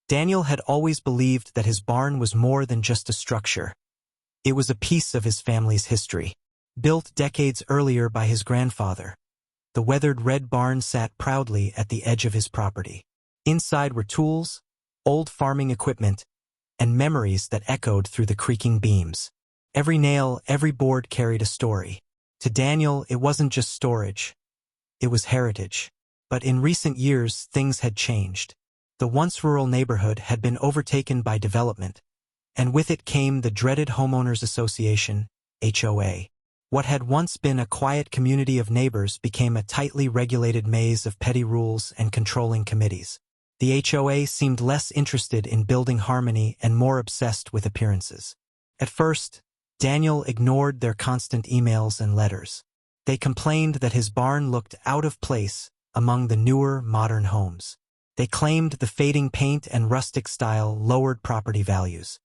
Daniel had always believed that his barn was more than just a structure. It was a piece of his family's history. Built decades earlier by his grandfather, the weathered red barn sat proudly at the edge of his property. Inside were tools, old farming equipment, and memories that echoed through the creaking beams. Every nail, every board carried a story. To Daniel, it wasn't just storage. It was heritage. But in recent years, things had changed. The once rural neighborhood had been overtaken by development, and with it came the dreaded Homeowners Association, HOA. What had once been a quiet community of neighbors became a tightly regulated maze of petty rules and controlling committees. The HOA seemed less interested in building harmony and more obsessed with appearances. At first, Daniel ignored their constant emails and letters. They complained that his barn looked out of place among the newer, modern homes. They claimed the fading paint and rustic style lowered property values.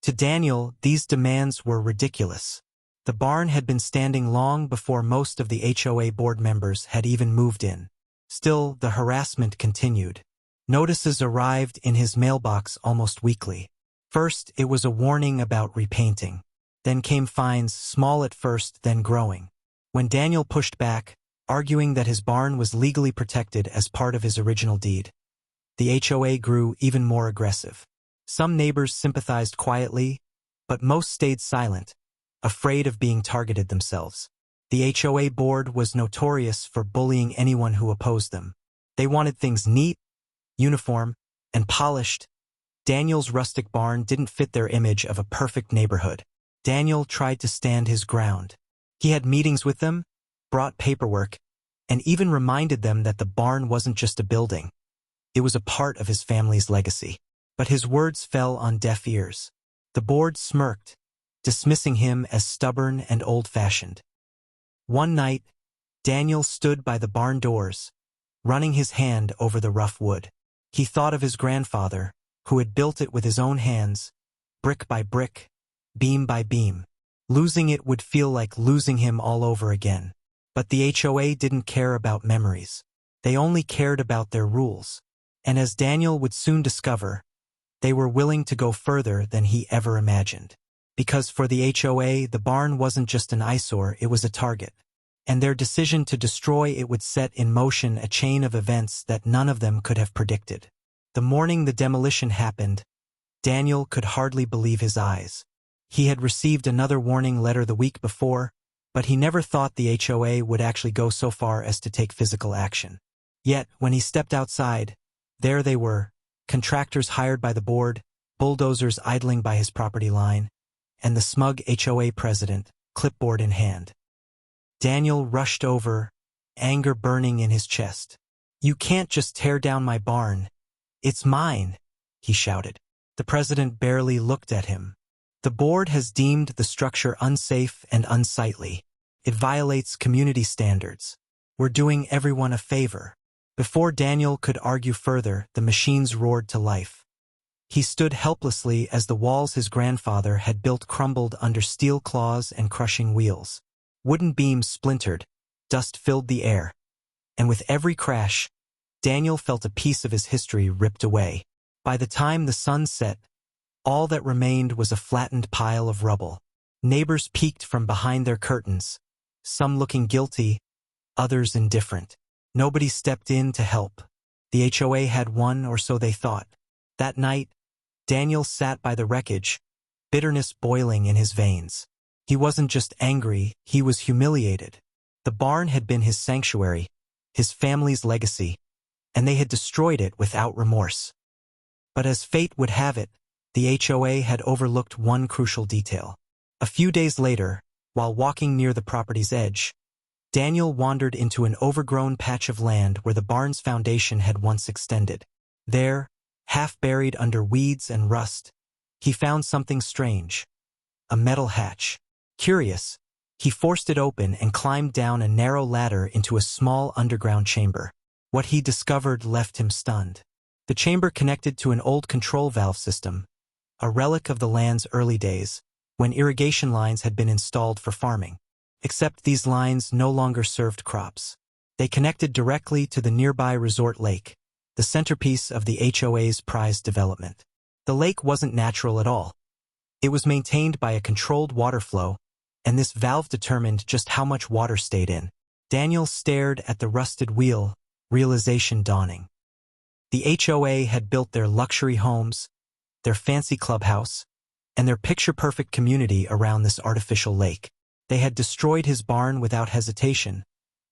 To Daniel, these demands were ridiculous. The barn had been standing long before most of the HOA board members had even moved in. Still, the harassment continued. Notices arrived in his mailbox almost weekly. First, it was a warning about repainting. Then came fines, small at first, then growing. When Daniel pushed back, arguing that his barn was legally protected as part of his original deed, the HOA grew even more aggressive. Some neighbors sympathized quietly, but most stayed silent, afraid of being targeted themselves. The HOA board was notorious for bullying anyone who opposed them. They wanted things neat, uniform, and polished. Daniel's rustic barn didn't fit their image of a perfect neighborhood. Daniel tried to stand his ground. He had meetings with them, brought paperwork, and even reminded them that the barn wasn't just a building. It was a part of his family's legacy. But his words fell on deaf ears. The board smirked, dismissing him as stubborn and old-fashioned. One night, Daniel stood by the barn doors, running his hand over the rough wood. He thought of his grandfather, who had built it with his own hands, brick by brick, beam by beam. Losing it would feel like losing him all over again. But the HOA didn't care about memories. They only cared about their rules. And as Daniel would soon discover, they were willing to go further than he ever imagined. Because for the HOA, the barn wasn't just an eyesore, it was a target. And their decision to destroy it would set in motion a chain of events that none of them could have predicted. The morning the demolition happened, Daniel could hardly believe his eyes. He had received another warning letter the week before, but he never thought the HOA would actually go so far as to take physical action. Yet, when he stepped outside, there they were, contractors hired by the board, bulldozers idling by his property line, and the smug HOA president, clipboard in hand. Daniel rushed over, anger burning in his chest. "You can't just tear down my barn. It's mine," he shouted. The president barely looked at him. "The board has deemed the structure unsafe and unsightly. It violates community standards. We're doing everyone a favor." Before Daniel could argue further, the machines roared to life. He stood helplessly as the walls his grandfather had built crumbled under steel claws and crushing wheels. Wooden beams splintered, dust filled the air, and with every crash, Daniel felt a piece of his history ripped away. By the time the sun set, all that remained was a flattened pile of rubble. Neighbors peeked from behind their curtains, some looking guilty, others indifferent. Nobody stepped in to help. The HOA had won, or so they thought. That night, Daniel sat by the wreckage, bitterness boiling in his veins. He wasn't just angry, he was humiliated. The barn had been his sanctuary, his family's legacy, and they had destroyed it without remorse. But as fate would have it, the HOA had overlooked one crucial detail. A few days later, while walking near the property's edge, Daniel wandered into an overgrown patch of land where the barn's foundation had once extended. There, half buried under weeds and rust, he found something strange. A metal hatch. Curious, he forced it open and climbed down a narrow ladder into a small underground chamber. What he discovered left him stunned. The chamber connected to an old control valve system, a relic of the land's early days, when irrigation lines had been installed for farming. Except these lines no longer served crops. They connected directly to the nearby resort lake, the centerpiece of the HOA's prized development. The lake wasn't natural at all. It was maintained by a controlled water flow, and this valve determined just how much water stayed in. Daniel stared at the rusted wheel, realization dawning. The HOA had built their luxury homes, their fancy clubhouse, and their picture-perfect community around this artificial lake. They had destroyed his barn without hesitation,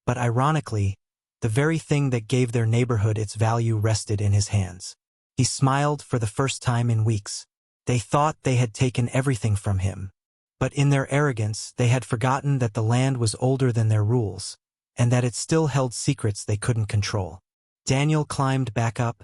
but ironically, the very thing that gave their neighborhood its value rested in his hands. He smiled for the first time in weeks. They thought they had taken everything from him, but in their arrogance, they had forgotten that the land was older than their rules, and that it still held secrets they couldn't control. Daniel climbed back up,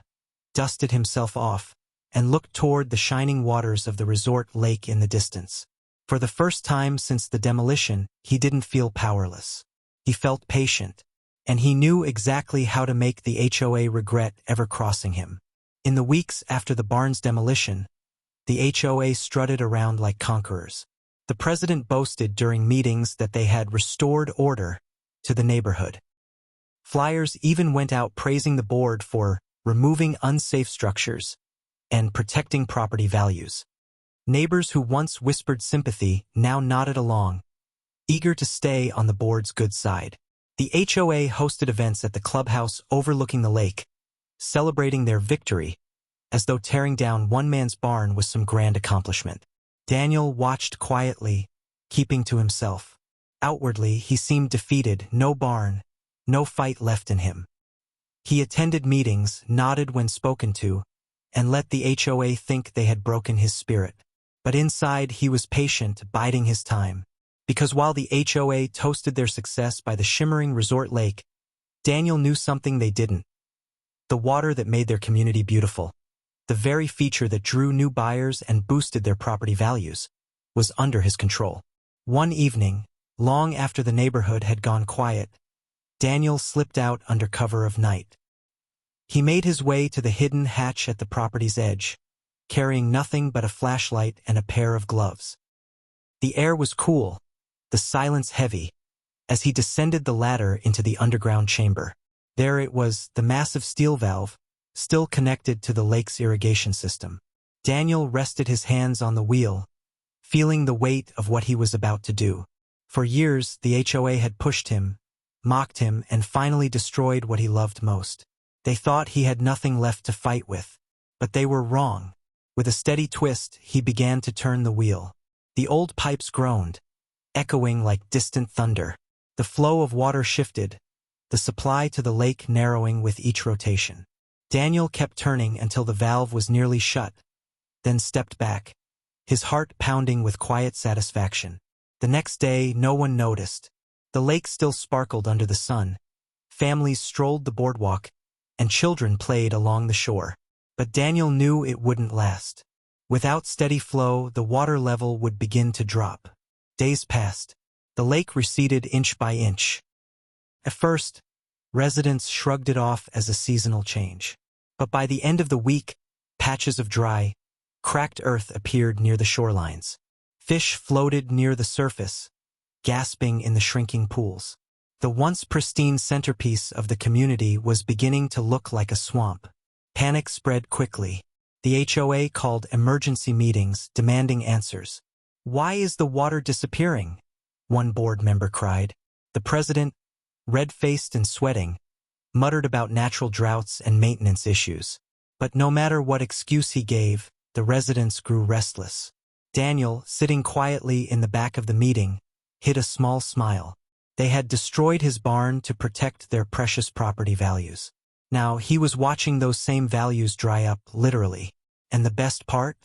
dusted himself off, and looked toward the shining waters of the resort lake in the distance. For the first time since the demolition, he didn't feel powerless. He felt patient, and he knew exactly how to make the HOA regret ever crossing him. In the weeks after the barn's demolition, the HOA strutted around like conquerors. The president boasted during meetings that they had restored order to the neighborhood. Flyers even went out praising the board for removing unsafe structures and protecting property values. Neighbors who once whispered sympathy now nodded along, eager to stay on the board's good side. The HOA hosted events at the clubhouse overlooking the lake, celebrating their victory, as though tearing down one man's barn was some grand accomplishment. Daniel watched quietly, keeping to himself. Outwardly, he seemed defeated, no barn, no fight left in him. He attended meetings, nodded when spoken to, and let the HOA think they had broken his spirit. But inside, he was patient, biding his time. Because while the HOA toasted their success by the shimmering resort lake, Daniel knew something they didn't. The water that made their community beautiful, the very feature that drew new buyers and boosted their property values, was under his control. One evening, long after the neighborhood had gone quiet, Daniel slipped out under cover of night. He made his way to the hidden hatch at the property's edge, carrying nothing but a flashlight and a pair of gloves. The air was cool, the silence heavy, as he descended the ladder into the underground chamber. There it was, the massive steel valve, still connected to the lake's irrigation system. Daniel rested his hands on the wheel, feeling the weight of what he was about to do. For years, the HOA had pushed him, mocked him, and finally destroyed what he loved most. They thought he had nothing left to fight with, but they were wrong. With a steady twist, he began to turn the wheel. The old pipes groaned, echoing like distant thunder. The flow of water shifted, the supply to the lake narrowing with each rotation. Daniel kept turning until the valve was nearly shut, then stepped back, his heart pounding with quiet satisfaction. The next day, no one noticed. The lake still sparkled under the sun. Families strolled the boardwalk, and children played along the shore. But Daniel knew it wouldn't last. Without steady flow, the water level would begin to drop. Days passed. The lake receded inch by inch. At first, residents shrugged it off as a seasonal change. But by the end of the week, patches of dry, cracked earth appeared near the shorelines. Fish floated near the surface, gasping in the shrinking pools. The once pristine centerpiece of the community was beginning to look like a swamp. Panic spread quickly. The HOA called emergency meetings, demanding answers. "Why is the water disappearing?" one board member cried. The president, red-faced and sweating, muttered about natural droughts and maintenance issues. But no matter what excuse he gave, the residents grew restless. Daniel, sitting quietly in the back of the meeting, hid a small smile. They had destroyed his barn to protect their precious property values. Now he was watching those same values dry up, literally. And the best part?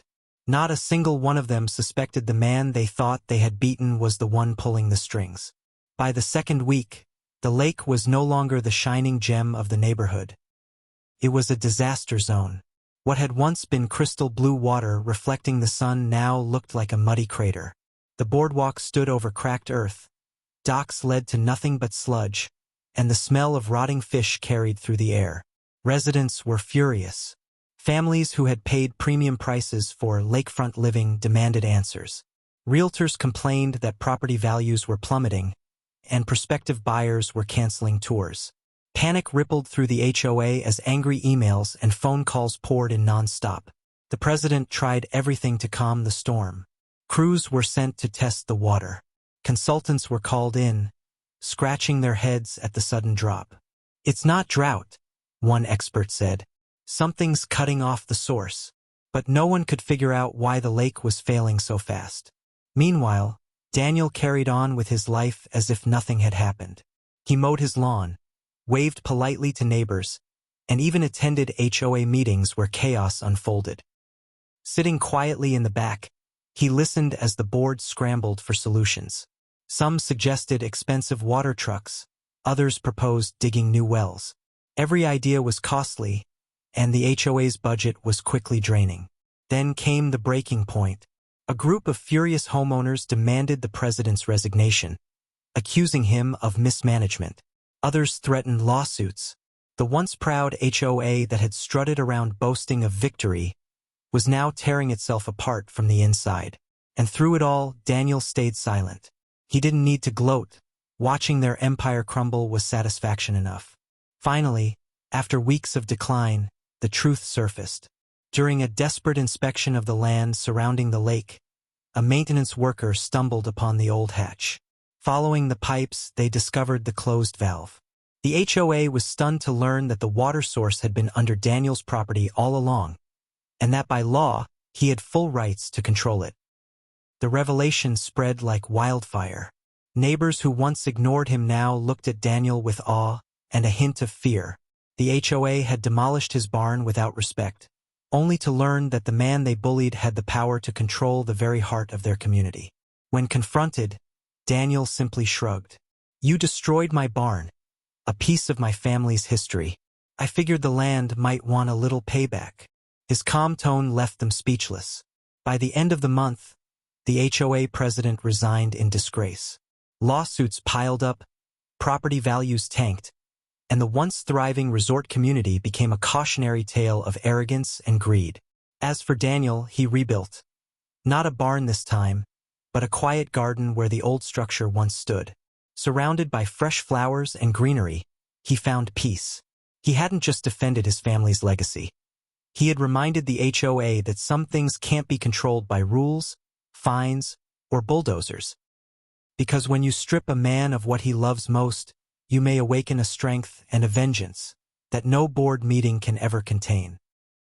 Not a single one of them suspected the man they thought they had beaten was the one pulling the strings. By the second week, the lake was no longer the shining gem of the neighborhood. It was a disaster zone. What had once been crystal blue water reflecting the sun now looked like a muddy crater. The boardwalk stood over cracked earth. Docks led to nothing but sludge, and the smell of rotting fish carried through the air. Residents were furious. Families who had paid premium prices for lakefront living demanded answers. Realtors complained that property values were plummeting, and prospective buyers were canceling tours. Panic rippled through the HOA as angry emails and phone calls poured in nonstop. The president tried everything to calm the storm. Crews were sent to test the water. Consultants were called in, scratching their heads at the sudden drop. "It's not drought," one expert said. "Something's cutting off the source." But no one could figure out why the lake was failing so fast. Meanwhile, Daniel carried on with his life as if nothing had happened. He mowed his lawn, waved politely to neighbors, and even attended HOA meetings where chaos unfolded. Sitting quietly in the back, he listened as the board scrambled for solutions. Some suggested expensive water trucks, others proposed digging new wells. Every idea was costly, and the HOA's budget was quickly draining. Then came the breaking point. A group of furious homeowners demanded the president's resignation, accusing him of mismanagement. Others threatened lawsuits. The once proud HOA that had strutted around boasting of victory was now tearing itself apart from the inside. And through it all, Daniel stayed silent. He didn't need to gloat. Watching their empire crumble was satisfaction enough. Finally, after weeks of decline, the truth surfaced. During a desperate inspection of the land surrounding the lake, a maintenance worker stumbled upon the old hatch. Following the pipes, they discovered the closed valve. The HOA was stunned to learn that the water source had been under Daniel's property all along, and that by law, he had full rights to control it. The revelation spread like wildfire. Neighbors who once ignored him now looked at Daniel with awe and a hint of fear. The HOA had demolished his barn without respect, only to learn that the man they bullied had the power to control the very heart of their community. When confronted, Daniel simply shrugged. "You destroyed my barn, a piece of my family's history. I figured the land might want a little payback." His calm tone left them speechless. By the end of the month, the HOA president resigned in disgrace. Lawsuits piled up, property values tanked, and the once thriving resort community became a cautionary tale of arrogance and greed. As for Daniel, he rebuilt. Not a barn this time, but a quiet garden where the old structure once stood. Surrounded by fresh flowers and greenery, he found peace. He hadn't just defended his family's legacy. He had reminded the HOA that some things can't be controlled by rules, fines, or bulldozers. Because when you strip a man of what he loves most, you may awaken a strength and a vengeance that no board meeting can ever contain.